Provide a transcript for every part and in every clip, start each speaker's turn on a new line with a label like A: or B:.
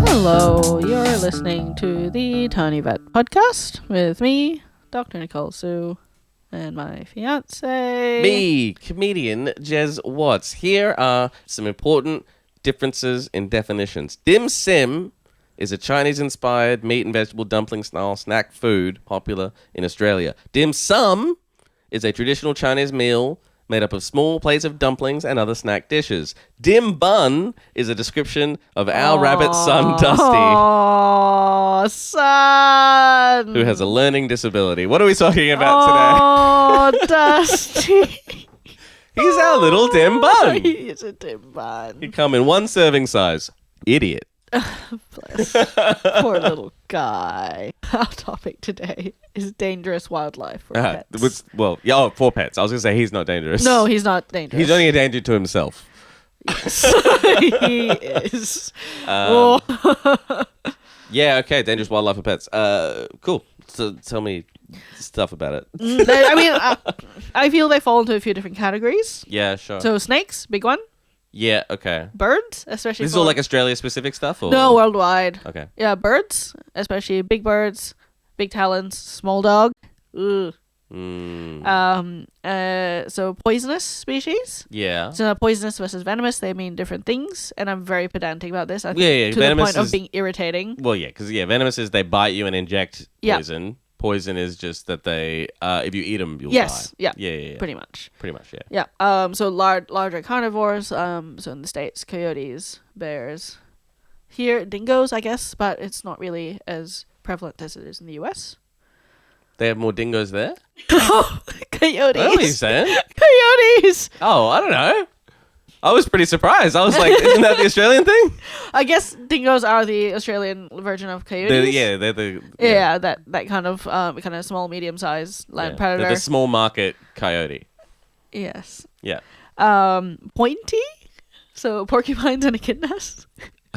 A: Hello, you're listening to the Tiny Vet podcast with me, Dr. Nicole Sue, and my fiance.
B: Me, comedian Jez Watts. Here are some important differences in definitions. Dim sim is a Chinese-inspired meat and vegetable dumpling-style snack food popular in Australia. Dim sum is a traditional Chinese meal made up of small plates of dumplings and other snack dishes. Dim bun is a description of our rabbit son, Dusty,
A: Oh, son!
B: who has a learning disability. What are we talking about
A: today? Oh, Dusty.
B: He's our little dim bun.
A: He is a dim bun.
B: He'd come in one serving size. Idiot.
A: Bless. Poor little guy. Our topic today is dangerous wildlife for pets.
B: For pets. I was going to say he's not dangerous.
A: No, he's not dangerous.
B: He's only a danger to himself.
A: Yes. He is.
B: Yeah, okay. Dangerous wildlife for pets. Cool. So tell me stuff about it.
A: I feel they fall into a few different categories.
B: Yeah, sure.
A: So snakes, big one.
B: Yeah, okay.
A: Birds, especially.
B: This is all like Australia-specific stuff? Or?
A: No, worldwide.
B: Okay.
A: Yeah, birds, especially big birds, big talons, small dog. Ugh. So poisonous species.
B: Yeah.
A: So poisonous versus venomous, they mean different things, and I'm very pedantic about this. I think
B: Yeah.
A: to
B: Venomous
A: the point of being irritating.
B: Well, yeah, because venomous is they bite you and inject poison. Yeah. Poison is just that they, if you eat them, you'll die. Yeah.
A: Pretty much,
B: yeah.
A: Yeah. So larger carnivores. So in the States, coyotes, bears. Here, dingoes, I guess, but it's not really as prevalent as it is in the US.
B: They have more dingoes there?
A: Coyotes.
B: What are you saying?
A: Coyotes.
B: Oh, I don't know. I was pretty surprised. I was like, isn't that the Australian thing?
A: I guess dingoes are the Australian version of coyotes.
B: They're
A: that kind of small, medium-sized land predator.
B: They're the small market coyote.
A: Yes.
B: Yeah.
A: Pointy. So porcupines and echidnas.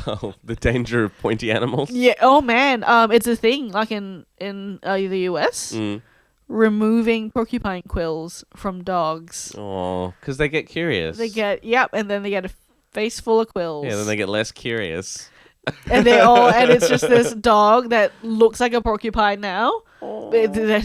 B: Oh, the danger of pointy animals.
A: Yeah. Oh man. It's a thing. Like in the US. Removing porcupine quills from dogs.
B: Oh, because they get curious.
A: And then they get a face full of quills.
B: Yeah, then they get less curious.
A: And it's just this dog that looks like a porcupine now. They're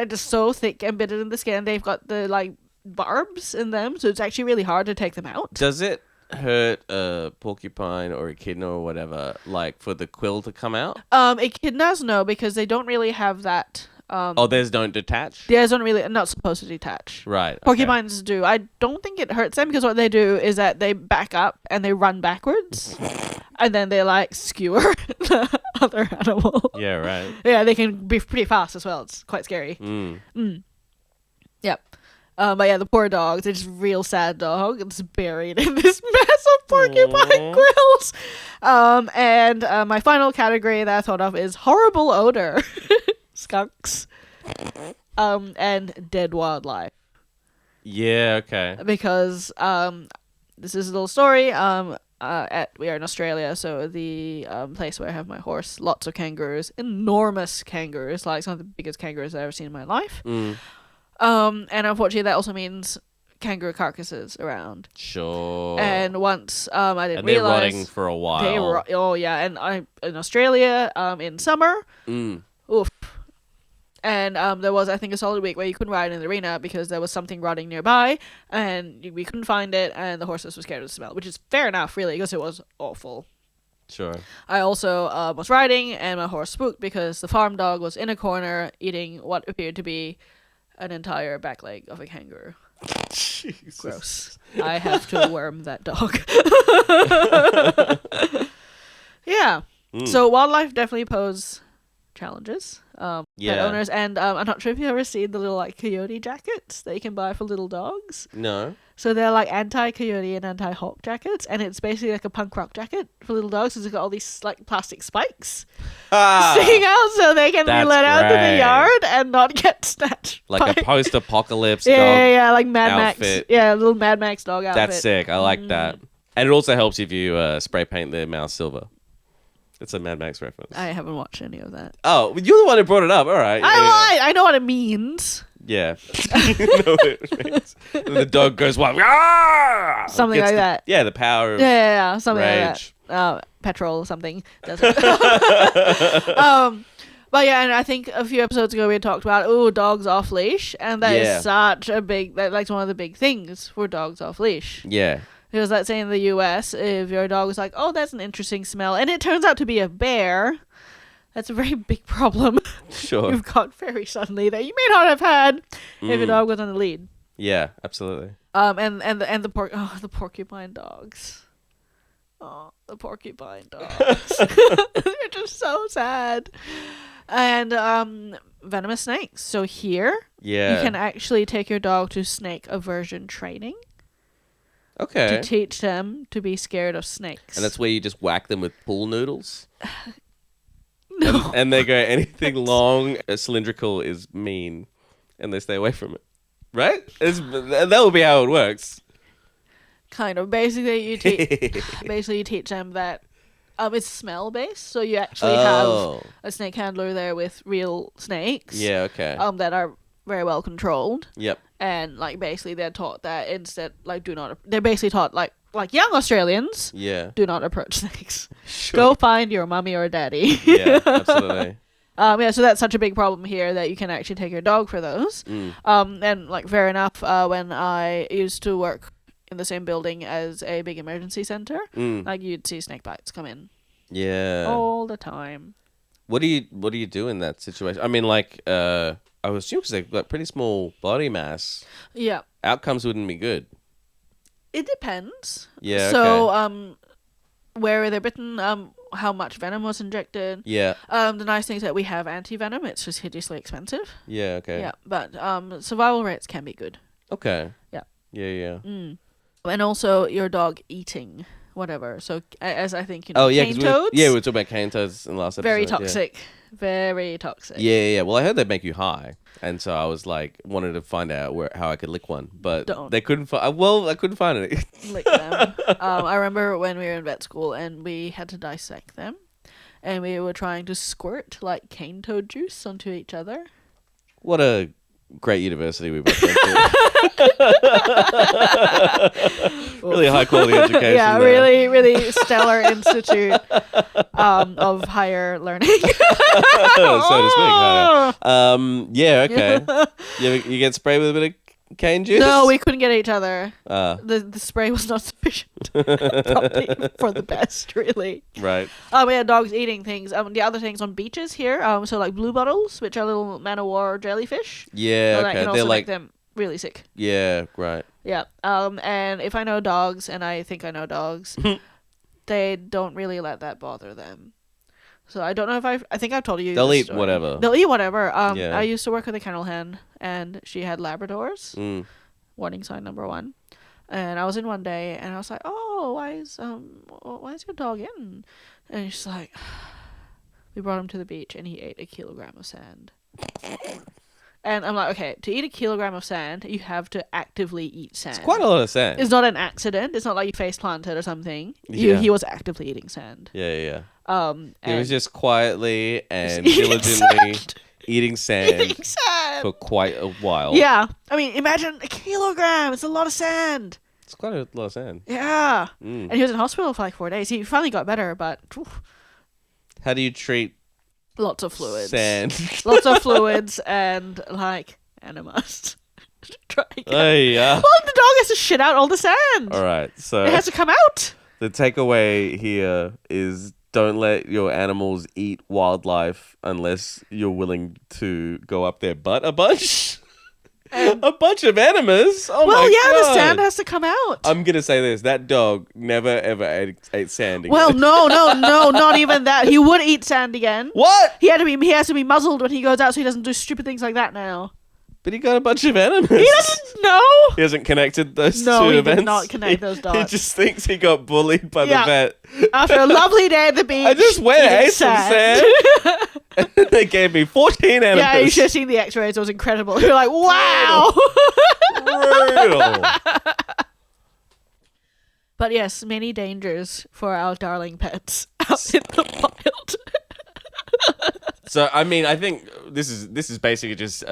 A: just so thick and embedded in the skin. They've got the barbs in them, so it's actually really hard to take them out.
B: Does it hurt a porcupine or echidna or whatever, for the quill to come out?
A: Echidnas, no, because they don't really have that.
B: Theirs don't detach?
A: Theirs don't really, not supposed to detach.
B: Right. Okay.
A: Porcupines do. I don't think it hurts them because what they do is that they back up and they run backwards and then they skewer the other animal.
B: Yeah, right.
A: Yeah, they can be pretty fast as well. It's quite scary. Yep. But yeah, the poor dogs, it's just real sad dog. It's buried in this mess of porcupine quills. And my final category that I thought of is horrible odor. Skunks, and dead wildlife.
B: Yeah, okay.
A: Because this is a little story. We are in Australia, so the place where I have my horse, lots of kangaroos, enormous kangaroos, some of the biggest kangaroos I've ever seen in my life. And unfortunately, that also means kangaroo carcasses around.
B: Sure.
A: And once I didn't
B: they're
A: realize
B: rotting for a while.
A: And in Australia, in summer, oof. And there was, I think, a solid week where you couldn't ride in the arena because there was something rotting nearby, and we couldn't find it, and the horses were scared of the smell, which is fair enough, really, because it was awful.
B: Sure.
A: I also was riding, and my horse spooked because the farm dog was in a corner eating what appeared to be an entire back leg of a kangaroo.
B: Jesus.
A: Gross. I have to worm that dog. Yeah. So wildlife definitely pose challenges. Pet owners, and I'm not sure if you've ever seen the little coyote jackets that you can buy for little dogs.
B: No.
A: So they're anti-coyote and anti-hawk jackets, and it's basically a punk rock jacket for little dogs. It's got all these plastic spikes sticking out, so they can be let out to the yard and not get snatched.
B: A post-apocalypse
A: dog.
B: Yeah,
A: like Mad
B: outfit.
A: Max. Yeah, a little Mad Max dog outfit.
B: That's sick. I like that. And it also helps if you spray paint their mouth silver. It's a Mad Max reference.
A: I haven't watched any of that.
B: Oh, you're the one who brought it up. All right.
A: I know what it means.
B: Yeah. You know what it means. And the dog goes wild. "Ah!"
A: Something
B: Gets
A: like that.
B: Yeah, the power of
A: Yeah, something
B: rage.
A: like that. Petrol or something. Does it? But yeah, and I think a few episodes ago we had talked about dogs off leash, and that is such a big, like one of the big things for dogs off leash.
B: Yeah.
A: Because let's say in the US, if your dog is like, oh, that's an interesting smell, and it turns out to be a bear, that's a very big problem.
B: Sure.
A: You've got very suddenly that you may not have had if your dog was on the lead.
B: Yeah, absolutely.
A: And the porcupine dogs. Oh, the porcupine dogs. They're just so sad. And venomous snakes. So here, you can actually take your dog to snake aversion training.
B: Okay.
A: To teach them to be scared of snakes.
B: And that's where you just whack them with pool noodles?
A: No.
B: And they go, anything long, cylindrical is mean, and they stay away from it. Right? That will be how it works.
A: Kind of. Basically, you teach them that it's smell based. So you actually have a snake handler there with real snakes.
B: Yeah, okay.
A: That are very well controlled.
B: Yep.
A: And like basically they're taught that instead, like they're basically taught like young Australians.
B: Yeah.
A: Do not approach snakes.
B: Sure.
A: Go find your mommy or daddy.
B: Yeah, absolutely.
A: So that's such a big problem here that you can actually take your dog for those. And like fair enough, when I used to work in the same building as a big emergency center, like you'd see snake bites come in.
B: Yeah.
A: All the time.
B: What do you do in that situation? I mean, like, I would assume because they've got pretty small body mass.
A: Yeah.
B: Outcomes wouldn't be good.
A: It depends.
B: Yeah.
A: So, where they're bitten, how much venom was injected.
B: Yeah.
A: The nice thing is that we have anti-venom. It's just hideously expensive.
B: Yeah, okay.
A: Yeah, but survival rates can be good.
B: Okay.
A: Yeah.
B: Yeah.
A: And also your dog eating whatever. So as I think cane
B: because
A: toads.
B: we were talking about cane toads in the last episode.
A: Very toxic. Yeah. Very toxic.
B: Yeah. Well, I heard they make you high, and so I was like, wanted to find out how I could lick one, but they couldn't find. Well, I couldn't find it.
A: Lick them. I remember when we were in vet school and we had to dissect them, and we were trying to squirt like cane toad juice onto each other.
B: What a great university we both went to. Really high quality education.
A: Yeah,
B: there.
A: really, really stellar institute of higher learning.
B: So to speak. Yeah, okay. You get sprayed with a bit of cane juice?
A: No, we couldn't get each other. The spray was not sufficient. Probably for the best, really.
B: Right.
A: We had dogs eating things. The other things on beaches here, so like blue bottles, which are little man-o-war jellyfish.
B: Yeah,
A: That can also
B: they're
A: make them really sick.
B: Yeah, right.
A: Yeah. And if I know dogs, and I think I know dogs, they don't really let that bother them. So I don't know if I think I've told you.
B: They'll
A: this
B: eat
A: story.
B: whatever.
A: They'll eat whatever.
B: Yeah.
A: I used to work with a kennel hen, and she had Labradors. Warning sign number 1. And I was in one day, and I was like, "Oh, why is your dog in?" And she's like, "We brought him to the beach, and he ate a kilogram of sand." And I'm like, okay, to eat a kilogram of sand, you have to actively eat sand.
B: It's quite a lot of sand.
A: It's not an accident. It's not like you face planted or something.
B: Yeah.
A: He was actively eating sand.
B: Yeah. He
A: And
B: was just quietly and
A: eating
B: diligently
A: sand.
B: eating sand for quite a while.
A: Yeah. I mean, imagine a kilogram. It's a lot of sand.
B: It's quite a lot of sand.
A: Yeah. And he was in hospital for like 4 days. He finally got better, but
B: How do you treat
A: lots of fluids.
B: sand?
A: Lots of fluids and like enemas. Try again.
B: Yeah.
A: Well, the dog has to shit out all the sand.
B: All right. So
A: It has to come out.
B: the takeaway here is don't let your animals eat wildlife unless you're willing to go up their butt a bunch. A bunch of enemas. Oh
A: Well,
B: my
A: yeah,
B: God.
A: the sand has to come out.
B: I'm gonna say this: that dog never ever ate sand again.
A: Well, no, not even that. He would eat sand again.
B: What?
A: He has to be muzzled when he goes out, so he doesn't do stupid things like that now.
B: But he got a bunch of enemas.
A: He doesn't know.
B: He hasn't connected those
A: No,
B: two
A: he
B: events.
A: did not connect those
B: He
A: dots.
B: just thinks he got bullied by the vet.
A: After a lovely day at the beach,
B: I just went and
A: eating
B: ate some sand. And they gave me 14 enemas.
A: Yeah, you should have seen the X-rays. It was incredible. You're like, wow.
B: Brutal.
A: But yes, many dangers for our darling pets out in the wild.
B: So I mean, I think this is basically just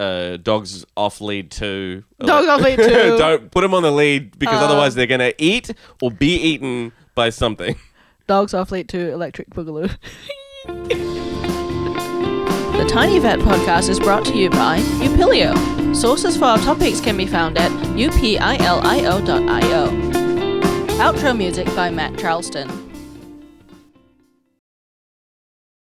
B: dogs off lead 2.
A: Dogs off lead 2.
B: Don't put them on the lead because otherwise they're gonna eat or be eaten by something.
A: Dogs off lead 2. Electric Boogaloo.
C: The Tiny Vet podcast is brought to you by Upilio. Sources for our topics can be found at upilio.io. Outro music by Matt Charleston.